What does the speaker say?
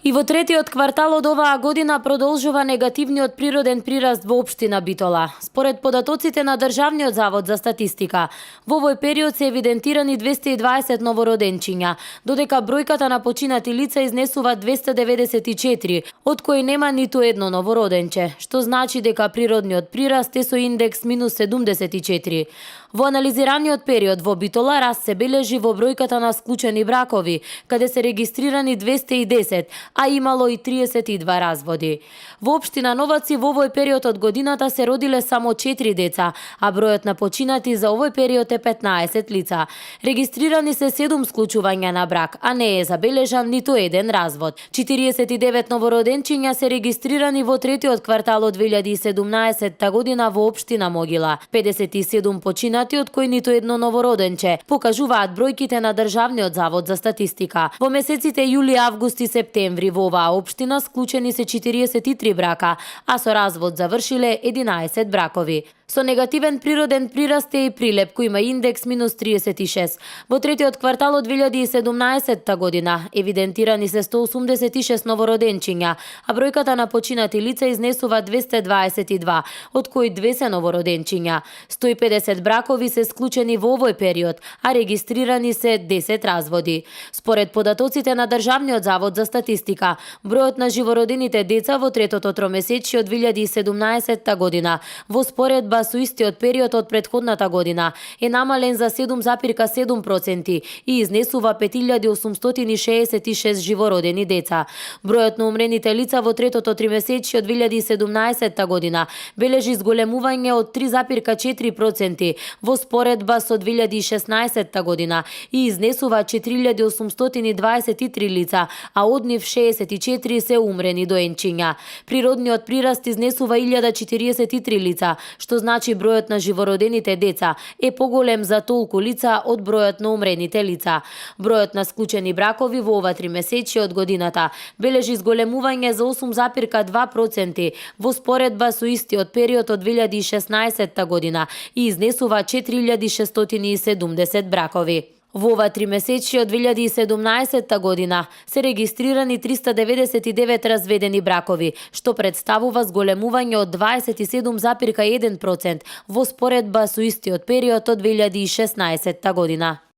И во третиот квартал од оваа година продолжува негативниот природен прираст во општина Битола. Според податоците на Државниот завод за статистика, во овој период се евидентирани 220 новороденчиња, додека бројката на починати лица изнесува 294, од кои нема ниту едно новороденче, што значи дека природниот прираст е со индекс минус 74. Во анализираниот период во Битола раст се бележи во бројката на склучени бракови, каде се регистрирани 210, а имало и 32 разводи. Во општина Новаци во овој период од годината се родиле само 4 деца, а бројот на починати за овој период е 15 лица. Регистрирани се 7 склучувања на брак, а не е забележан ниту еден развод. 49 новороденчиња се регистрирани во третиот квартал од 2017 година во општина Могила. 57 починати, од кои ниту едно новороденче, покажуваат бројките на Државниот завод за статистика. Во месеците јули, август и септември во оваа општина склучени се 43 брака, а со развод завршиле 11 бракови. Со негативен природен прираст е и Прилеп, кој има индекс минус 36. Во третиот квартал од 2017 година евидентирани се 186 новороденчиња, а бројката на починати лица изнесува 222, од кои 2 се новороденчиња. 150 бракови се склучени во овој период, а регистрирани се 10 разводи. Според податоците на Државниот завод за статистика, бројот на живородените деца во третото тромесечие од 2017 година во споредба со истиот период од претходната година е намален за 7,7% и изнесува 5866 живородени деца. Бројот на умрените лица во третото тримесечие од 2017 година бележи зголемување од 3,4% во споредба со 2016 година и изнесува 4823 лица, а од нив 64 се умрени доенчиња. Природниот прираст изнесува 1043 лица, што значи бројот на живородените деца е поголем за толку лица од бројот на умрените лица. Бројот на склучени бракови во ова тримесечие од годината бележи зголемување за 8,2% во споредба со истиот период од 2016 година и изнесува 4670 бракови. Во ова тримесечие од 2017 година се регистрирани 399 разведени бракови, што представува зголемување од 27,1% во споредба со истиот период од 2016 година.